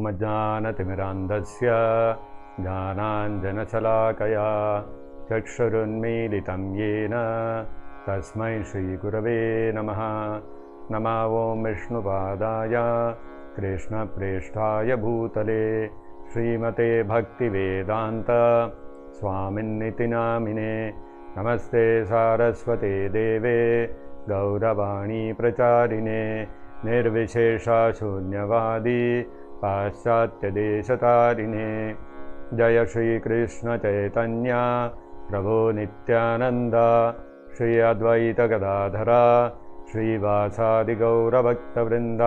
अज्ञानतिमिरान्धस्य ज्ञानाञ्जनशलाकया चक्षुरुन्मीलितं येन तस्मै श्रीगुरवे नमः। नमो ॐ विष्णुपादाय कृष्णप्रेष्ठाय भूतले श्रीमते भक्तिवेदान्त स्वामिन्निति नामिने। नमस्ते सारस्वते देवे गौरवाणी प्रचारिणे निर्विशेषशून्यवादी पाश्चात्यदेशतारिणे। जय श्रीकृष्ण चैतन्य प्रभो नित्यानन्द श्री अद्वैत गदाधर श्रीवासादि गौरभक्तवृन्द।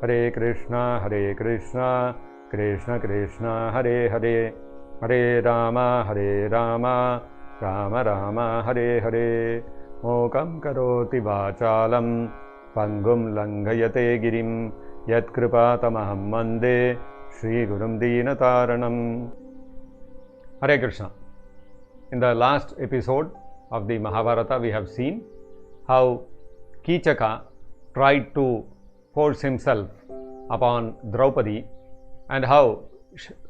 हरे कृष्ण कृष्ण कृष्ण हरे हरे, हरे राम राम राम हरे हरे। मूकं करोति वाचालं पंगुं लंघयते गिरिं यत्कृपातमहं वन्दे श्रीगुरुं दीनतारणं। Hare Krishna. In the last episode of the Mahabharata, we have seen how Kichaka tried to force himself upon Draupadi and how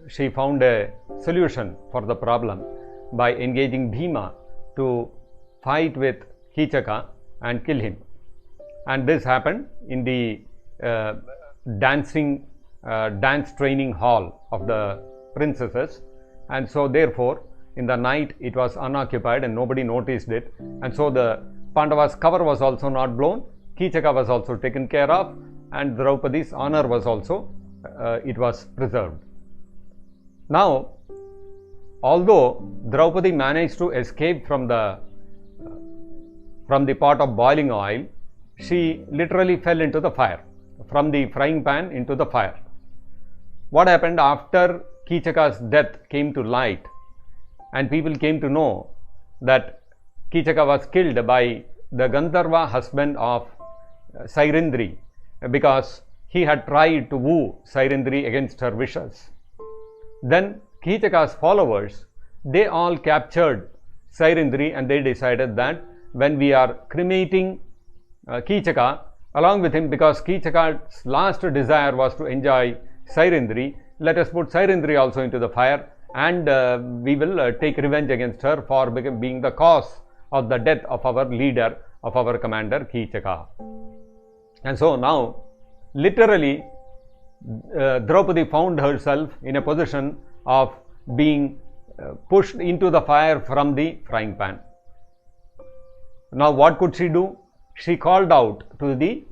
she found a solution for the problem by engaging Bhima to fight with Kichaka and kill him. And this happened in the dance training hall of the princesses, and so therefore in the night it was unoccupied and nobody noticed it, and so the Pandavas' cover was also not blown, Kichaka was also taken care of, and Draupadi's honor was also it was preserved. Now, although Draupadi managed to escape from the pot of boiling oil, she literally fell into the fire, from the frying pan into the fire. What happened after Kichaka's death came to light and people came to know that Kichaka was killed by the Gandharva husband of Sairindri because he had tried to woo Sairindri against her wishes. Then Kichaka's followers, they all captured Sairindri and they decided that when we are cremating Kichaka along with him, because Kichaka's last desire was to enjoy Sairindri, let us put Sairindri also into the fire and we will take revenge against her for being the cause of the death of our leader, of our commander Kichaka. And so now literally Draupadi found herself in a position of being pushed into the fire from the frying pan. Now what could she do? She called out to the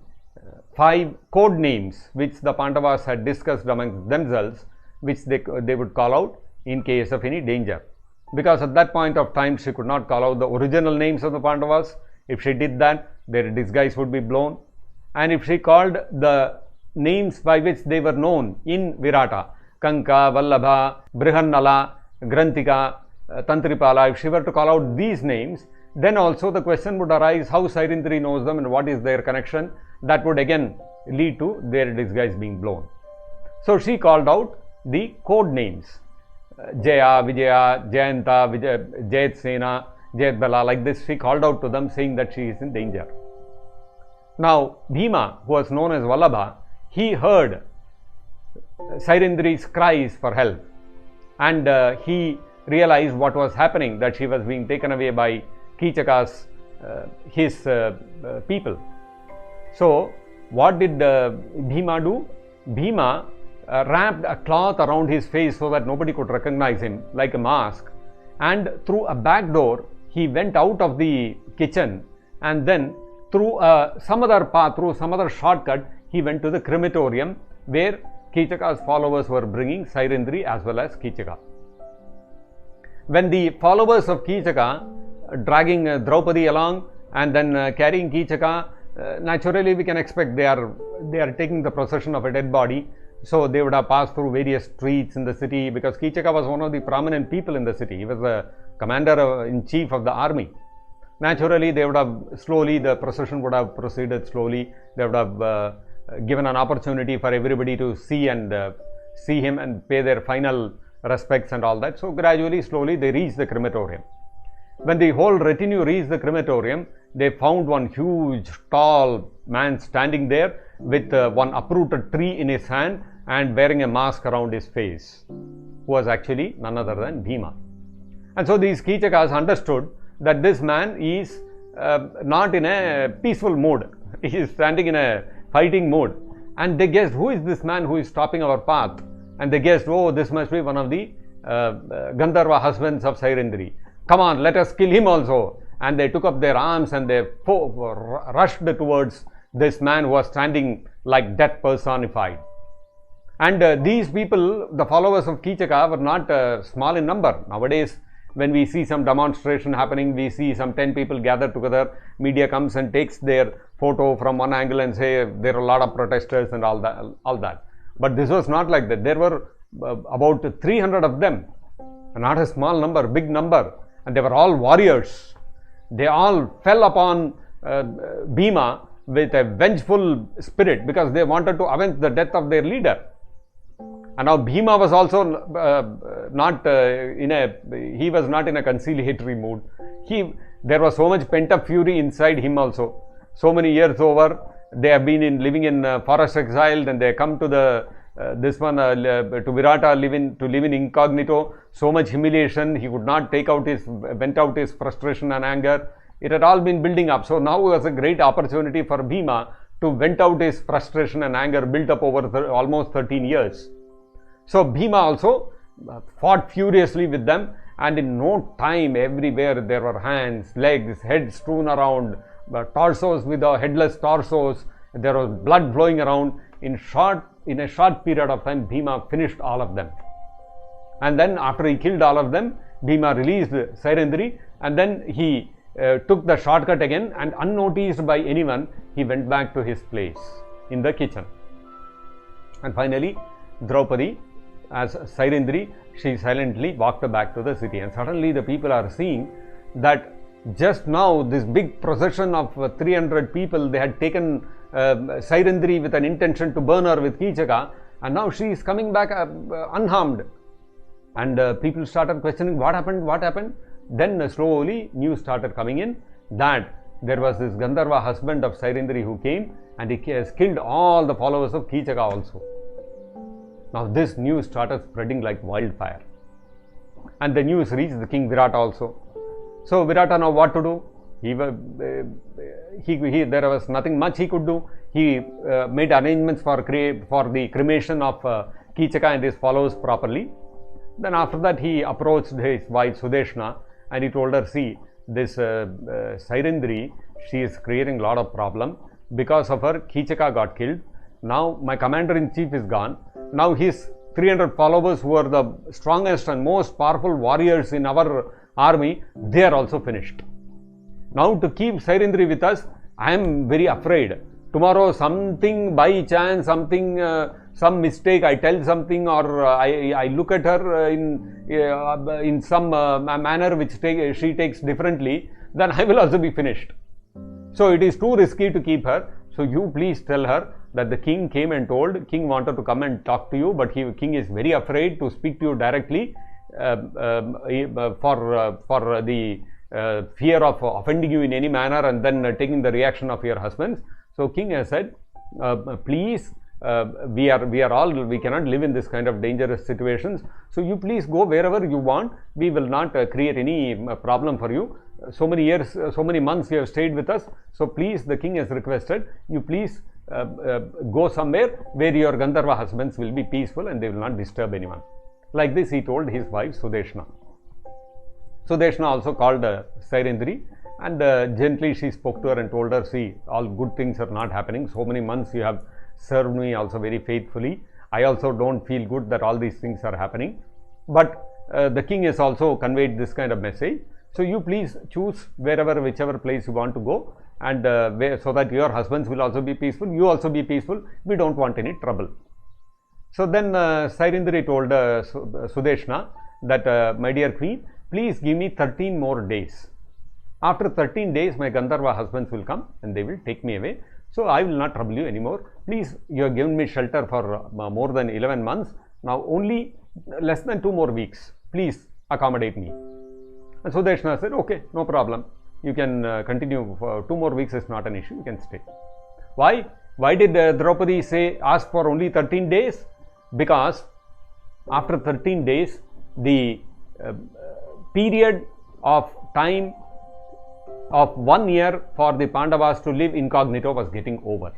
5 code names which the Pandavas had discussed amongst themselves, which they would call out in case of any danger. Because at that point of time she could not call out the original names of the Pandavas. If she did that, their disguise would be blown. And if she called the names by which they were known in Virata, Kanka, Vallabha, Brihannala, Grantika, Tantripala, if she were to call out these names, then also the question would arise how Sairindri knows them and what is their connection. That would again lead to their disguise being blown. So she called out the code names, Jaya, Vijaya, Jayanta, Jayatsena, Jayatbala, like this she called out to them saying that she is in danger. Now Bhima, who was known as Vallabha, he heard Sairindri's cries for help and he realized what was happening, that she was being taken away by Kichaka's his people. So what did Bhima do? Bhima wrapped a cloth around his face so that nobody could recognize him, like a mask, and through a back door he went out of the kitchen, and then through some other path, through some other shortcut, he went to the crematorium where Kichaka's followers were bringing Sairindri as well as Kichaka. When the followers of Kichaka dragging Draupadi along and then carrying Kichaka, naturally we can expect they are taking the procession of a dead body, so they would have passed through various streets in the city, because Kichaka was one of the prominent people in the city. He was the commander in chief of the army. Naturally they would have slowly, the procession would have proceeded slowly. They would have given an opportunity for everybody to see him and pay their final respects and all that. So gradually, slowly they reached the crematorium. When the whole retinue reached the crematorium, they found one huge tall man standing there with one uprooted tree in his hand, and wearing a mask around his face, who was actually none other than Bhima. And so these Kichakas understood that this man is not in a peaceful mood. He is standing in a fighting mood. And they guessed, who is this man who is stopping our path? And they guessed, oh, this must be one of the Gandharva husbands of Sairendri. Come on, let us kill him also. And they took up their arms and they rushed towards this man who was standing like death personified. And these people, the followers of Kichaka, were not small in number. Nowadays, when we see some demonstration happening, we see some 10 people gathered together, media comes and takes their photo from one angle and say there are a lot of protesters and all that. But this was not like that. There were about 300 of them, not a small number, big number, and they were all warriors. They all fell upon Bhima with a vengeful spirit because they wanted to avenge the death of their leader. And now Bhima was also he was not in a conciliatory mood. There was so much pent up fury inside him also. So many years over, they have been living in forest exile, then they come to to Virata to live in incognito. So much humiliation, he could not vent out his frustration and anger. It had all been building up. So now was a great opportunity for Bhima to vent out his frustration and anger built up over almost 13 years. So Bhima also fought furiously with them, and in no time, everywhere there were hands, legs, heads strewn around, torsos with headless torsos. There was blood flowing around. In a short period of time, Bhima finished all of them. And then after he killed all of them, Bhima released Sairendri, and then he took the shortcut again, and unnoticed by anyone, he went back to his place in the kitchen. And finally, Draupadi, as Sairendri, she silently walked back to the city. And suddenly the people are seeing that just now this big procession of 300 people, they had taken Sairendri with an intention to burn her with Kichaka, and now she is coming back unharmed. And people started questioning, what happened? Then slowly news started coming in that there was this Gandharva husband of Sairendri who came, and he has killed all the followers of Kichaka also. Now this news started spreading like wildfire, and the news reached the king Virata also. So Virata, now what to do? There was nothing much he could do. He made arrangements for the cremation of Kichaka and his followers properly. Then after that, he approached his wife Sudeshna, and he told her, see, this Sairendri, she is creating a lot of problem. Because of her, Kichaka got killed. Now my commander-in-chief is gone. Now his 300 followers, who are the strongest and most powerful warriors in our army, they are also finished. Now to keep Sairendri with us, I am very afraid. Tomorrow something by chance, some mistake, I tell something, or I look at her in some manner which she takes differently, then I will also be finished. So it is too risky to keep her. So you please tell her that the king came and told, king wanted to come and talk to you, but king is very afraid to speak to you directly for the fear of offending you in any manner and then taking the reaction of your husbands. So king has said, please, we cannot live in this kind of dangerous situations. So you please go wherever you want. We will not create any problem for you. So many years, so many months you have stayed with us. So please, the king has requested, you please go somewhere where your Gandharva husbands will be peaceful and they will not disturb anyone. Like this he told his wife Sudeshna. Sudeshna also called Sairendri, and gently she spoke to her and told her, see, all good things are not happening. So many months you have served me also very faithfully. I also don't feel good that all these things are happening. But the king has also conveyed this kind of message. So you please choose whichever place you want to go, and so that your husbands will also be peaceful, you also be peaceful. We don't want any trouble. So then Sairendri told Sudeshna that, my dear queen, please give me 13 more days. After 13 days, my Gandharva husbands will come and they will take me away. So I will not trouble you anymore. Please, you have given me shelter for more than 11 months. Now only less than 2 more weeks. Please accommodate me. And Sudeshna said, okay, no problem. You can continue for 2 more weeks, is not an issue. You can stay. Why? Why did Draupadi ask for only 13 days? because after 13 days, the period of time of 1 year for the Pandavas to live incognito was getting over.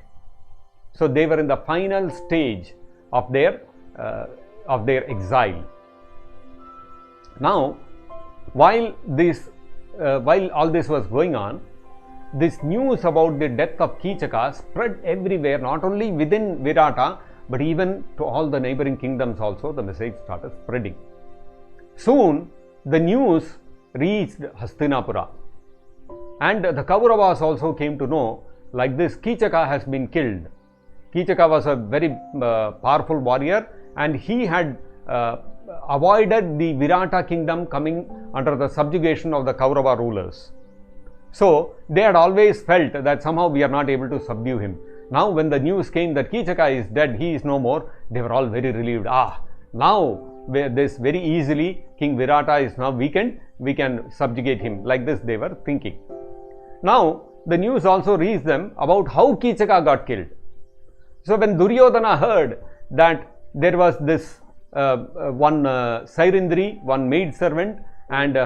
So they were in the final stage of their exile. Now, while all this was going on, this news about the death of Kichaka spread everywhere, not only within Virata, but even to all the neighboring kingdoms also. The message started spreading. Soon the news reached Hastinapura, and the Kauravas also came to know, like this, Kichaka has been killed. Kichaka was a very powerful warrior, and he had avoided the Virata kingdom coming under the subjugation of the Kaurava rulers. So they had always felt that somehow we are not able to subdue him. Now when the news came that Kichaka is dead, he is no more, they were all very relieved. Now this very easily King Virata is now weakened, we can subjugate him. Like this they were thinking. Now the news also reached them about how Kichaka got killed. So when Duryodhana heard that there was this one Sairindri, one maid servant, and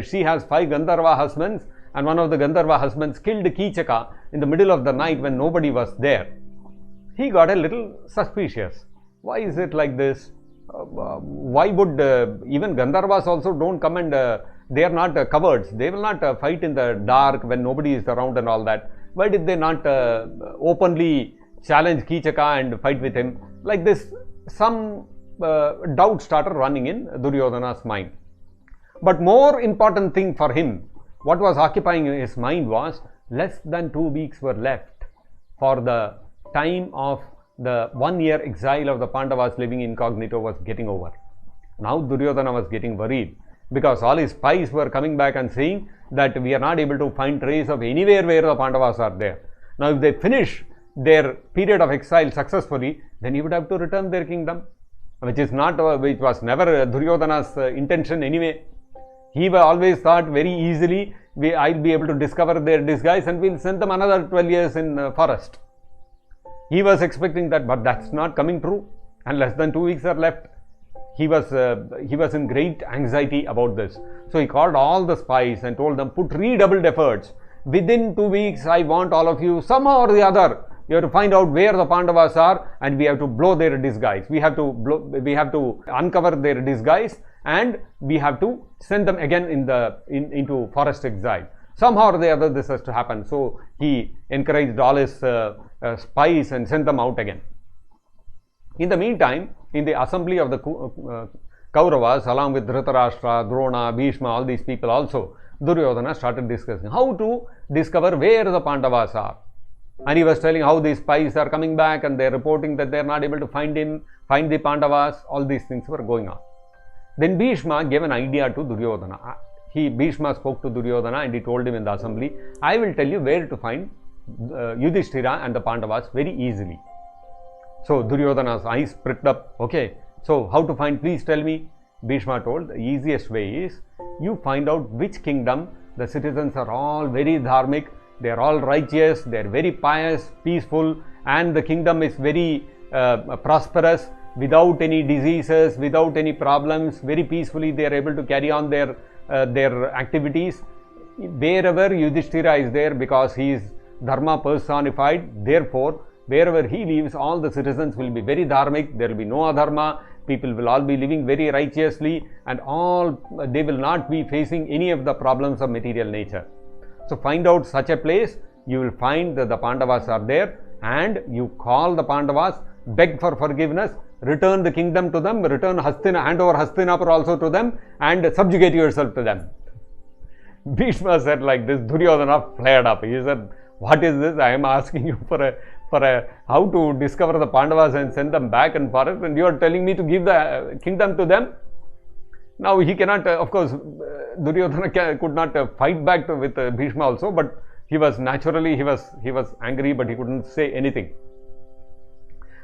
she has 5 Gandharva husbands, and one of the Gandharva husbands killed Kichaka in the middle of the night when nobody was there, he got a little suspicious. Why is it like this? Why would even Gandharvas also don't come, and they are not cowards, they will not fight in the dark when nobody is around and all that. Why did they not openly challenge Kichaka and fight with him? Like this, some doubt started running in Duryodhana's mind. But more important thing for him, what was occupying his mind was, less than 2 weeks were left for the time of the 1 year exile of the Pandavas living incognito was getting over. Now Duryodhana was getting worried, because all his spies were coming back and saying that we are not able to find trace of anywhere where the Pandavas are there. Now if they finish their period of exile successfully, then he would have to return their kingdom, which was never Duryodhana's intention anyway. He always thought very easily, I'll be able to discover their disguise and we'll send them another 12 years in forest. He was expecting that, but that's not coming true, and less than 2 weeks are left. He was in great anxiety about this. So he called all the spies and told them, put redoubled efforts. Within 2 weeks, I want all of you, somehow or the other, you have to find out where the Pandavas are, and we have to blow their disguise. We have to uncover their disguise, and we have to send them again into forest exile. Somehow or the other this has to happen. So he encouraged all his spies and sent them out again. In the meantime, in the assembly of the Kauravas, along with Dhritarashtra, Drona, Bhishma, all these people also, Duryodhana started discussing how to discover where the Pandavas are. And he was telling how these spies are coming back and they are reporting that they are not able to find the Pandavas. All these things were going on. Then Bhishma gave an idea to Duryodhana. Bhishma spoke to Duryodhana and he told him in the assembly, I will tell you where to find Yudhishthira and the Pandavas very easily. So Duryodhana's eyes pricked up. Okay, so how to find, please tell me. Bhishma told, the easiest way is, you find out which kingdom the citizens are all very dharmic, they are all righteous, they are very pious, peaceful, and the kingdom is very prosperous, without any diseases, without any problems, very peacefully they are able to carry on their activities. Wherever Yudhishthira is there, because he is dharma personified, therefore wherever he lives, all the citizens will be very dharmic, there will be no adharma, people will all be living very righteously, and they will not be facing any of the problems of material nature. So find out such a place, you will find that the Pandavas are there, and you call the Pandavas, beg for forgiveness, return the kingdom to them, hand over Hastinapur also to them, and subjugate yourself to them. Bhishma said like this. Duryodhana flared up. He said, what is this? I am asking you for how to discover the Pandavas and send them back in forest, and you are telling me to give the kingdom to them. Now he cannot, of course, Duryodhana could not fight back with Bhishma also, but he was angry, but he couldn't say anything.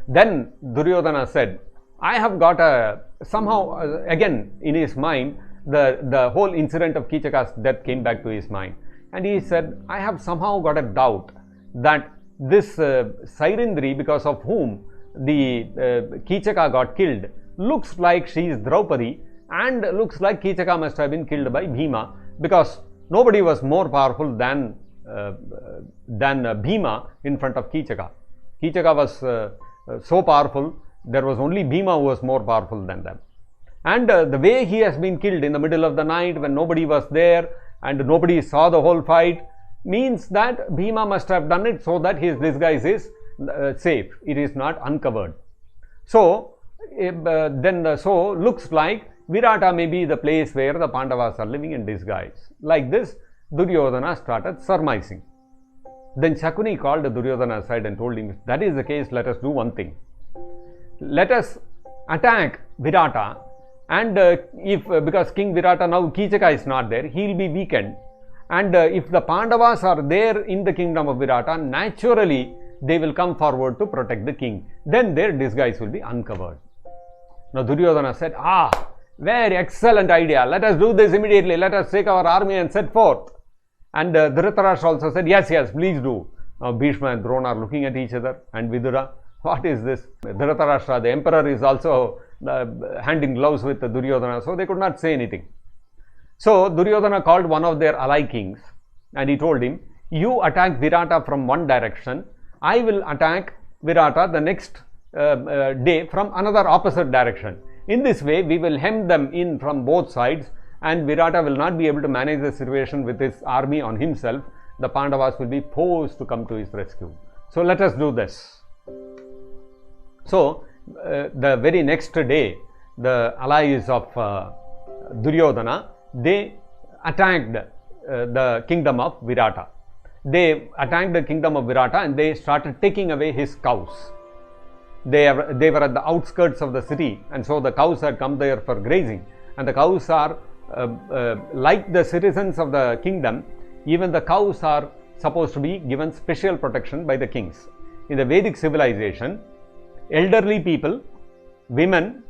Then Duryodhana said, I have got somehow again in his mind, the whole incident of Kichaka's death came back to his mind, and he said, I have somehow got a doubt that this Sairindri, because of whom the Kichaka got killed, looks like she is Draupadi, and looks like Kichaka must have been killed by Bhima, because nobody was more powerful than Bhima in front of Kichaka. Kichaka was so powerful, there was only Bhima who was more powerful than them. And the way he has been killed in the middle of the night when nobody was there and nobody saw the whole fight means that Bhima must have done it so that his disguise is safe, it is not uncovered. So so looks like Virata may be the place where the Pandavas are living in disguise. Like this, Duryodhana started surmising. Then Shakuni called Duryodhana aside and told him, if that is the case, let us do one thing. Let us attack Virata, and because King Virata now, Kichaka is not there, he will be weakened. And if the Pandavas are there in the kingdom of Virata, naturally they will come forward to protect the king. Then their disguise will be uncovered. Now Duryodhana said, very excellent idea. Let us do this immediately. Let us take our army and set forth. And Dhritarashtra also said, yes, please do. Now Bhishma and Drona are looking at each other, and Vidura, what is this? Dhritarashtra, the emperor, is also hand in gloves with Duryodhana, so they could not say anything. So Duryodhana called one of their ally kings and he told him, you attack Virata from one direction, I will attack Virata the next day from another opposite direction. In this way, we will hem them in from both sides, and Virata will not be able to manage the situation with his army on himself. The Pandavas will be forced to come to his rescue. So let us do this. So the very next day, the allies of Duryodhana, they attacked the kingdom of Virata. They attacked the kingdom of Virata and they started taking away his cows. They were at the outskirts of the city, and so the cows had come there for grazing, and the cows are like the citizens of the kingdom. Even the cows are supposed to be given special protection by the kings. In the Vedic civilization, elderly people, women,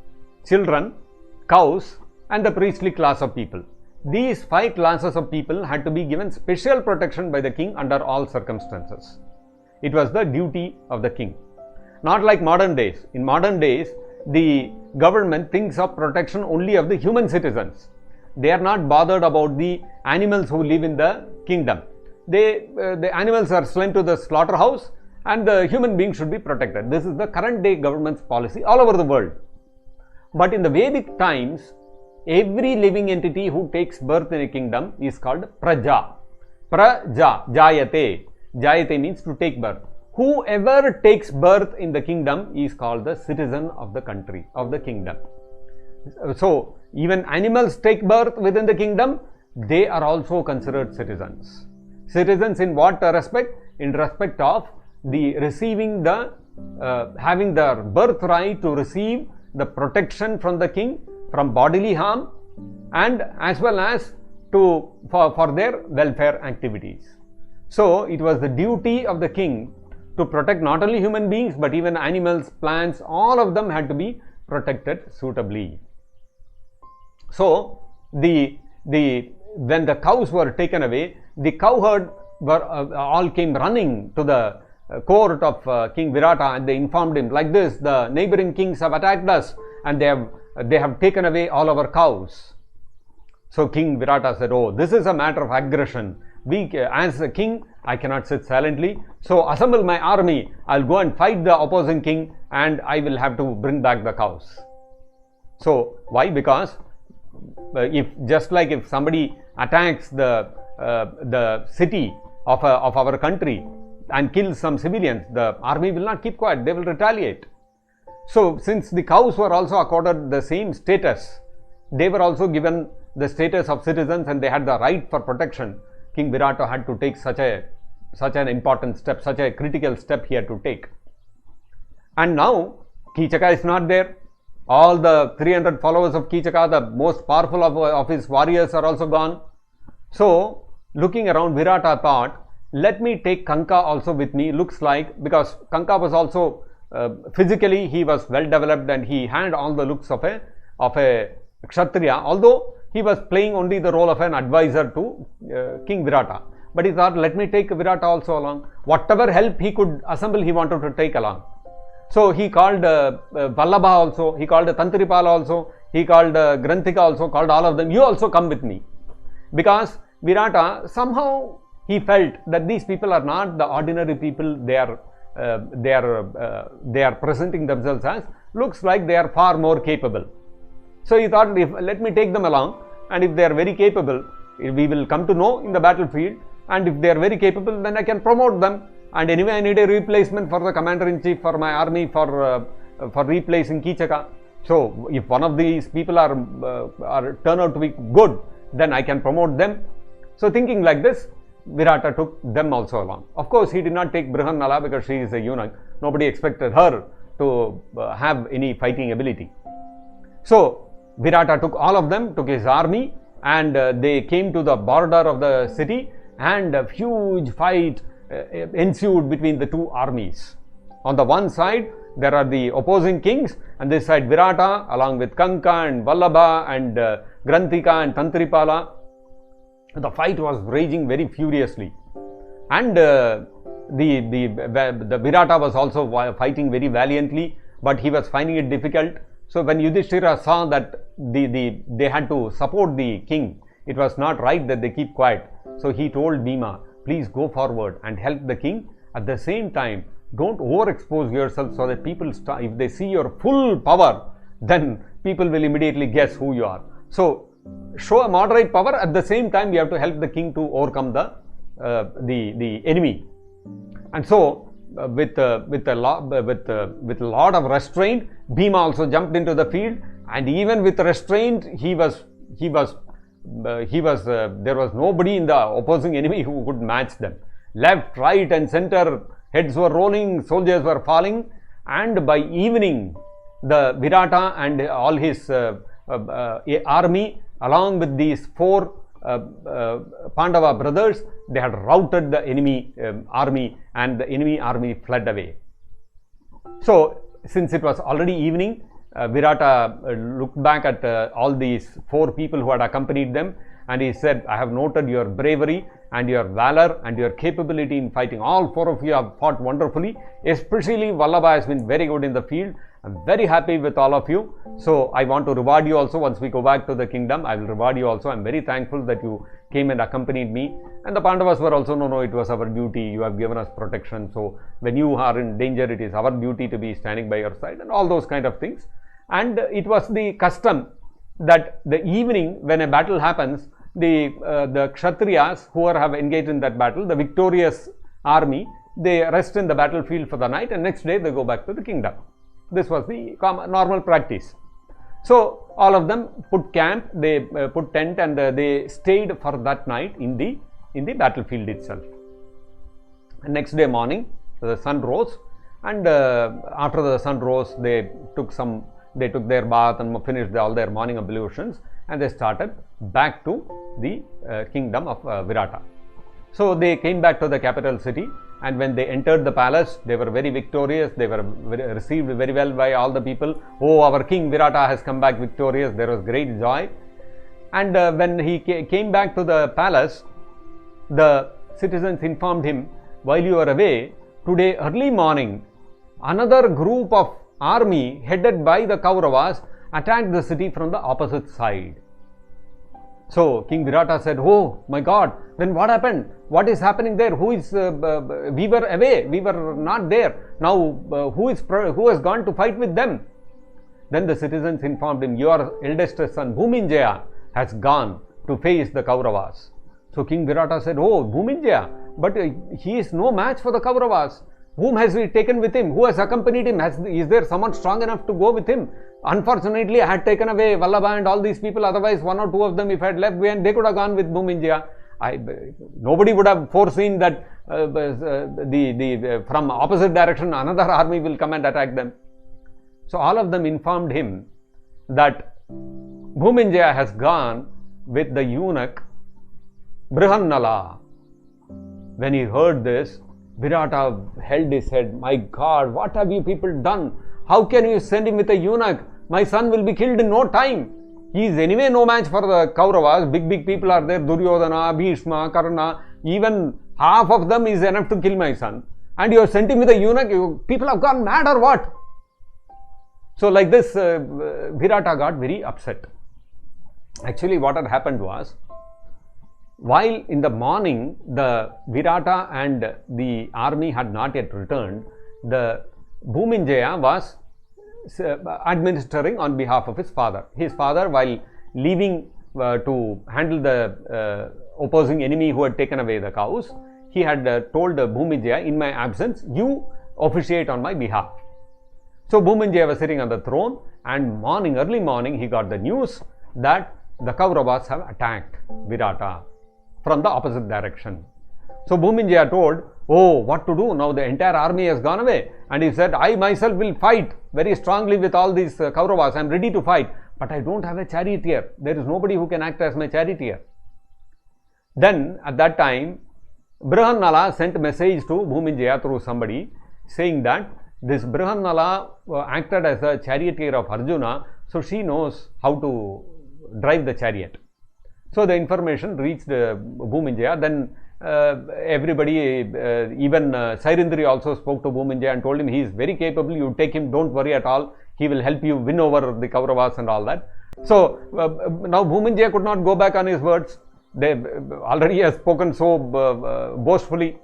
children, cows, and the priestly class of people, these 5 classes of people had to be given special protection by the king under all circumstances. It was the duty of the king. Not like modern days. In modern days, the government thinks of protection only of the human citizens. They are not bothered about the animals who live in the kingdom. The animals are sent to the slaughterhouse and the human beings should be protected. This is the current day government's policy all over the world. But in the Vedic times, every living entity who takes birth in a kingdom is called Praja. Praja, Jayate. Jayate means to take birth. Whoever takes birth in the kingdom is called the citizen of the country, of the kingdom. So, even animals take birth within the kingdom, they are also considered citizens. Citizens in what respect? In respect of the receiving the, having their birthright to receive the protection from the king from bodily harm, and as well as for their welfare activities. So, it was the duty of the king to protect not only human beings but even animals, plants, all of them had to be protected suitably. So, when the cows were taken away, the cowherd all came running to the court of King Virata, and they informed him, like this, the neighboring kings have attacked us and they have taken away all our cows. So King Virata said, oh, this is a matter of aggression. As a king, I cannot sit silently. So assemble my army. I'll go and fight the opposing king and I will have to bring back the cows. So why? Because if somebody attacks the city of our country and kills some civilians, the army will not keep quiet. They will retaliate. So since the cows were also accorded the same status, they were also given the status of citizens and they had the right for protection. King Virata had to take such an important step, such a critical step he had to take. And now Kichaka is not there. All the 300 followers of Kichaka, the most powerful of his warriors, are also gone. So looking around, Virata thought, let me take Kanka also with me. Looks like, because Kanka was also physically he was well developed and he had all the looks of a Kshatriya, although he was playing only the role of an advisor to King Virata. But he thought, let me take Virata also along. Whatever help he could assemble, he wanted to take along. So he called Vallabha also, he called Tantripala also, he called Granthika also, called all of them, you also come with me. Because Virata, somehow he felt that these people are not the ordinary people they are presenting themselves as, looks like they are far more capable. So he thought, let me take them along, and if they are very capable, we will come to know in the battlefield, and if they are very capable, then I can promote them. And anyway, I need a replacement for the commander-in-chief for my army for replacing Kichaka. So if one of these people turn out to be good, then I can promote them. So thinking like this, Virata took them also along. Of course, he did not take Brihannala because she is a eunuch. Nobody expected her to have any fighting ability. So Virata took all of them, took his army, and they came to the border of the city, and a huge fight ensued between the two armies. On the one side, there are the opposing kings, and this side Virata along with Kanka and Vallabha and Granthika and Tantripala. The fight was raging very furiously, and the Virata was also fighting very valiantly, but he was finding it difficult. So when Yudhishthira saw that they had to support the king, it was not right that they keep quiet. So he told Bhima, please go forward and help the king. At the same time, don't overexpose yourself so that people if they see your full power, then people will immediately guess who you are. So show a moderate power. At the same time, you have to help the king to overcome the enemy. And so with a lot of restraint, Bhima also jumped into the field, and even with restraint, there was nobody in the opposing enemy who could match them. Left, right and center, heads were rolling, soldiers were falling, and by evening, the Virata and all his army, along with these four Pandava brothers, they had routed the enemy army, and the enemy army fled away. So since it was already evening, Virata looked back at all these four people who had accompanied them, and he said, I have noted your bravery and your valor and your capability in fighting. All four of you have fought wonderfully, especially Vallabha has been very good in the field. I'm very happy with all of you. So I want to reward you also. Once we go back to the kingdom, I will reward you also. I'm very thankful that you came and accompanied me. And the Pandavas were also, no, it was our duty. You have given us protection. So when you are in danger, it is our duty to be standing by your side, and all those kind of things. And it was the custom that the evening when a battle happens, the Kshatriyas who have engaged in that battle, the victorious army, they rest in the battlefield for the night, and next day they go back to the kingdom. This was the normal practice. So all of them put camp, they put tent, and they stayed for that night in the battlefield itself. And next day morning, the sun rose, and after the sun rose, they took their bath and finished all their morning ablutions, and they started back to the kingdom of Virata. So they came back to the capital city, and when they entered the palace, they were very victorious. They were received very well by all the people. Oh, our king Virata has come back victorious. There was great joy. And when he came back to the palace, the citizens informed him, while you are away, today early morning, another group of army headed by the Kauravas attacked the city from the opposite side. So King Virata said, oh my God, then what happened? What is happening there? We were away, we were not there. Now who has gone to fight with them? Then the citizens informed him, your eldest son Bhuminjaya has gone to face the Kauravas. So King Virata said, oh, Bhuminjaya, but he is no match for the Kauravas. Whom has he taken with him? Who has accompanied him? Is there someone strong enough to go with him? Unfortunately, I had taken away Vallabha and all these people. Otherwise, one or two of them, if I had left behind, they could have gone with Bhuminjaya. Nobody would have foreseen that from opposite direction, another army will come and attack them. So all of them informed him that Bhuminjaya has gone with the eunuch Brihannala. When he heard this, Virata held his head. My God, what have you people done? How can you send him with a eunuch? My son will be killed in no time. He is anyway no match for the Kauravas. Big people are there. Duryodhana, Bhishma, Karna. Even half of them is enough to kill my son. And you have sent him with a eunuch. People have gone mad or what? So like this, Virata got very upset. Actually, what had happened was, while in the morning the Virata and the army had not yet returned, the Bhuminjaya was administering on behalf of his father. His father, while leaving to handle the opposing enemy who had taken away the cows, he had told Bhuminjaya, in my absence, you officiate on my behalf. So Bhuminjaya was sitting on the throne, and early morning, he got the news that the Kauravas have attacked Virata from the opposite direction. So Bhuminjaya told, oh, what to do? Now the entire army has gone away. And he said, I myself will fight very strongly with all these Kauravas. I am ready to fight. But I don't have a charioteer. There is nobody who can act as my charioteer. Then at that time, Brihannala sent a message to Bhuminjaya through somebody saying that this Brihannala acted as a charioteer of Arjuna, so she knows how to drive the chariot. So the information reached Bhuminjaya. Then everybody, even Sairindri also spoke to Bhuminjaya and told him he is very capable, you take him, don't worry at all, he will help you win over the Kauravas and all that. So now Bhuminjaya could not go back on his words. They already has spoken so boastfully.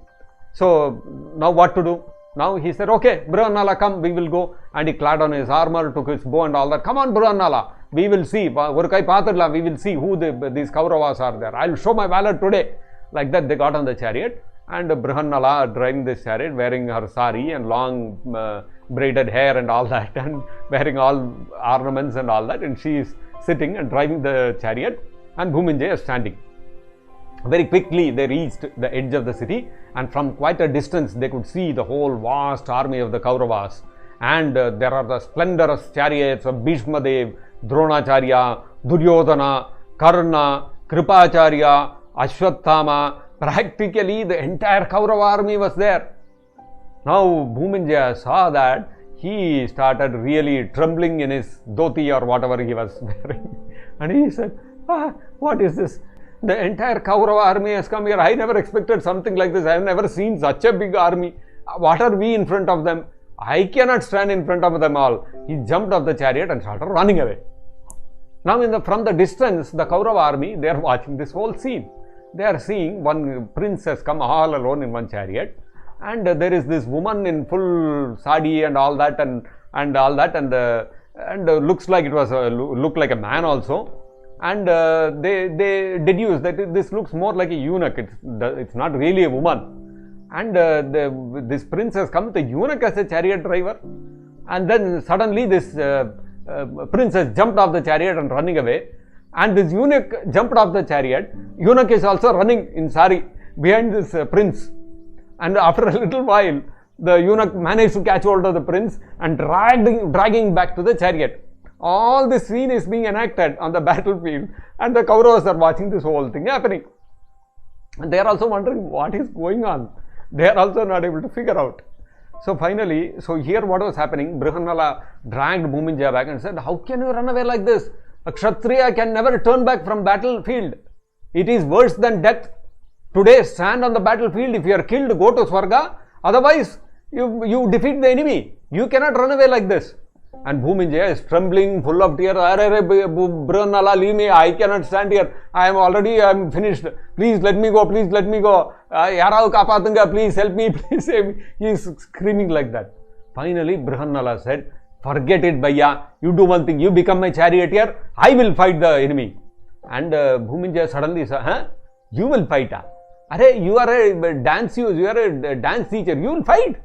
So now what to do? Now he said, okay, Brihannala, come, we will go. And he clad on his armor, took his bow and all that. Come on, Brihannala, we will see. We will see who these Kauravas are there. I will show my valor today. Like that, they got on the chariot, and Brihannala driving this chariot, wearing her sari and long braided hair and all that, and wearing all ornaments and all that. And she is sitting and driving the chariot, and Bhuminjaya is standing. Very quickly they reached the edge of the city, and from quite a distance they could see the whole vast army of the Kauravas. And there are the splendorous chariots of Bhishma Dev, Dronacharya, Duryodhana, Karna, Kripacharya, Ashwathama. Practically the entire Kaurava army was there. Now Bhuminjaya saw that, he started really trembling in his dhoti or whatever he was wearing. And he said, what is this? The entire Kaurava army has come here. I never expected something like this. I have never seen such a big army. What are we in front of them? I cannot stand in front of them all. He jumped off the chariot and started running away. Now from the distance, the Kaurava army, they are watching this whole scene. They are seeing one prince has come all alone in one chariot, and there is this woman in full sari and all that, and looks like it was looked like a man also. And they deduce that this looks more like a eunuch. It's not really a woman. And this prince has come, the eunuch as a chariot driver. And then suddenly this prince has jumped off the chariot and running away. And this eunuch jumped off the chariot. Eunuch is also running in sari behind this prince. And after a little while, the eunuch managed to catch hold of the prince and dragging back to the chariot. All this scene is being enacted on the battlefield, and the Kauravas are watching this whole thing happening. And they are also wondering what is going on. They are also not able to figure out. So finally, here what was happening, Brihannala dragged Bhuminjaya back and said, how can you run away like this? A Kshatriya can never turn back from battlefield. It is worse than death. Today stand on the battlefield. If you are killed, go to Swarga. Otherwise, you defeat the enemy. You cannot run away like this. And Bhuminjaya is trembling, full of tears. Brihannala, leave me. I cannot stand here. I am finished. Please let me go. Please let me go. Yarao kapatunga. Please help me. Please save me. He is screaming like that. Finally, Brihannala said, forget it, Bhaiya. You do one thing. You become my charioteer. I will fight the enemy. And Bhuminjaya suddenly said, you will fight. You are a dance teacher. You will fight.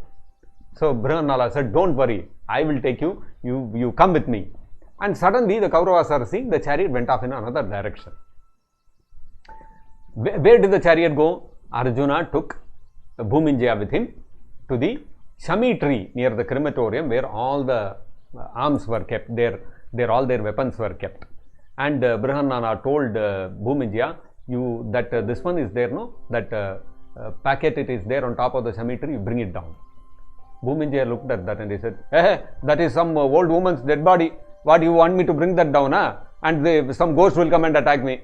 So Brihannala said, don't worry. I will take you. You come with me. And suddenly the Kauravas are seeing the chariot went off in another direction. Where did the chariot go? Arjuna took Bhuminjaya with him to the Shami tree near the crematorium, where all the arms were kept. All their weapons were kept. And Brihannala told Bhuminjaya, that this one is there, no? That packet, it is there on top of the Shami tree, you bring it down. Bhuminjaya looked at that and he said, that is some old woman's dead body. What, you want me to bring that down? And some ghost will come and attack me.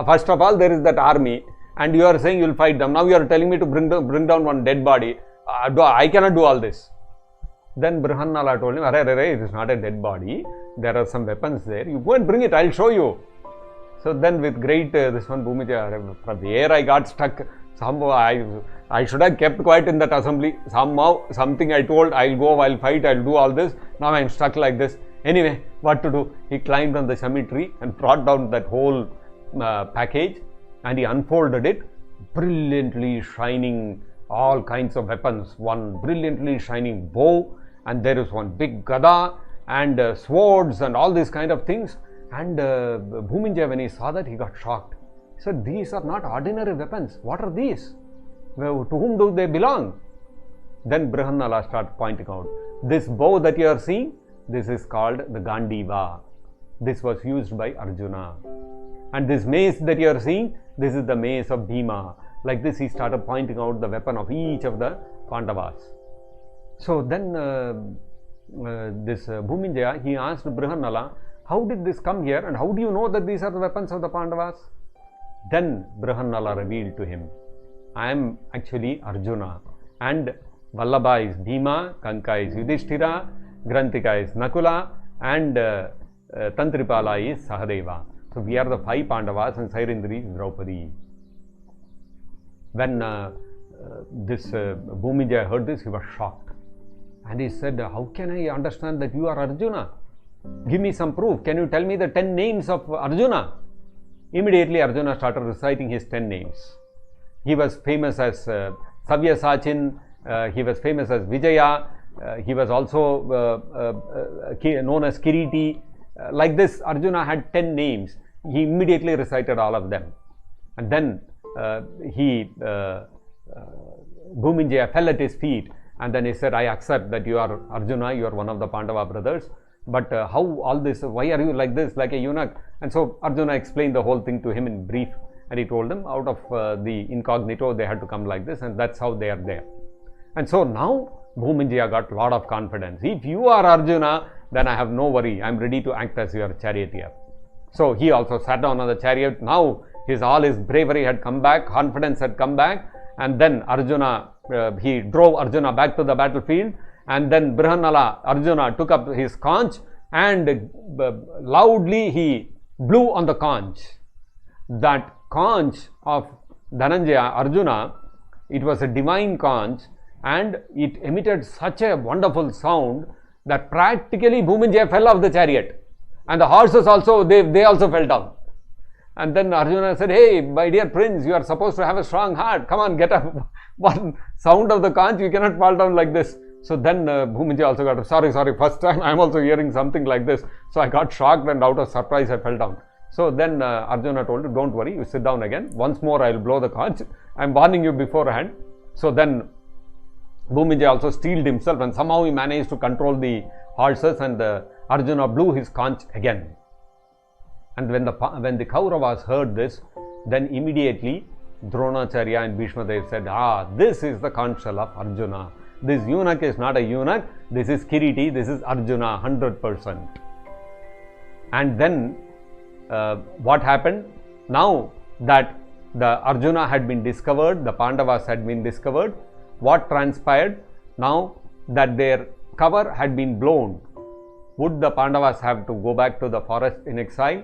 First of all, there is that army, and you are saying you will fight them. Now you are telling me to bring down one dead body. I cannot do all this. Then Brihannala told him, "Arre, it is not a dead body. There are some weapons there. You go and bring it. I'll show you." So then, with great this one, Bhumija, from where I got stuck, somehow I should have kept quiet in that assembly. Somehow, something I told, I'll go, I'll fight, I'll do all this. Now I'm stuck like this. Anyway, what to do? He climbed on the cemetery and brought down that whole package, and he unfolded it. Brilliantly shining all kinds of weapons. One brilliantly shining bow, and there is one big gada and swords and all these kind of things. And Bhuminja, when he saw that, he got shocked. He said, "These are not ordinary weapons. What are these? Well, to whom do they belong?" Then Brihannala started pointing out, "This bow that you are seeing, this is called the Gandiva. This was used by Arjuna. And this mace that you are seeing, this is the mace of Bhima." Like this, he started pointing out the weapon of each of the Pandavas. So then this Bhuminjaya, he asked Brihannala, "How did this come here, and how do you know that these are the weapons of the Pandavas?" Then Brihannala revealed to him, "I am actually Arjuna, and Vallabha is Bhima, Kanka is Yudhishthira, Grantika is Nakula, and Tantripala is Sahadeva. So we are the 5 Pandavas, and Sairindri is Draupadi." When this Bhumijaya heard this, he was shocked. And he said, "How can I understand that you are Arjuna? Give me some proof. Can you tell me the 10 names of Arjuna?" Immediately Arjuna started reciting his 10 names. He was famous as Savyasachin, he was famous as Vijaya, he was also known as Kiriti. Like this, Arjuna had 10 names. He immediately recited all of them. And then Bhuminjaya fell at his feet, and then he said, "I accept that you are Arjuna, you are one of the Pandava brothers. But how all this, why are you like this, like a eunuch?" And so Arjuna explained the whole thing to him in brief, and he told them out of the incognito they had to come like this, and that's how they are there. And so now Bhuminjaya got a lot of confidence. "If you are Arjuna, then I have no worry. I am ready to act as your charioteer." So he also sat down on the chariot. Now all his bravery had come back, confidence had come back, and then Arjuna, he drove Arjuna back to the battlefield. And then Brihannala, Arjuna, took up his conch, and loudly he blew on the conch. That conch of Dhananjaya, Arjuna, it was a divine conch, and it emitted such a wonderful sound that practically Bhuminjaya fell off the chariot. And the horses also, they also fell down. And then Arjuna said, "Hey, my dear prince, you are supposed to have a strong heart. Come on, get up. One sound of the conch, you cannot fall down like this." So then Bhuminjaya also got, sorry, first time I am also hearing something like this. So I got shocked, and out of surprise I fell down. So then Arjuna told him, "Don't worry, you sit down again. Once more I will blow the conch. I am warning you beforehand." So then Bhuminjaya also steeled himself, and somehow he managed to control the horses, and Arjuna blew his conch again. And when the Kauravas heard this, then immediately Dronacharya and Bhishmadev said, "This is the conch of Arjuna. This eunuch is not a eunuch. This is Kiriti. This is Arjuna, 100%. And then what happened? Now that the Arjuna had been discovered, the Pandavas had been discovered, what transpired? Now that their cover had been blown, would the Pandavas have to go back to the forest in exile?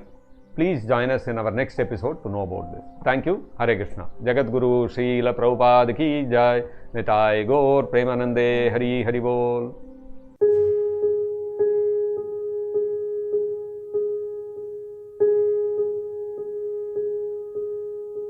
Please join us in our next episode to know about this. Thank you. Hare Krishna. Jagat Guru Srila Prabhupada Ki Jai. Nitai Gaur Premanande Hari Hari Bol.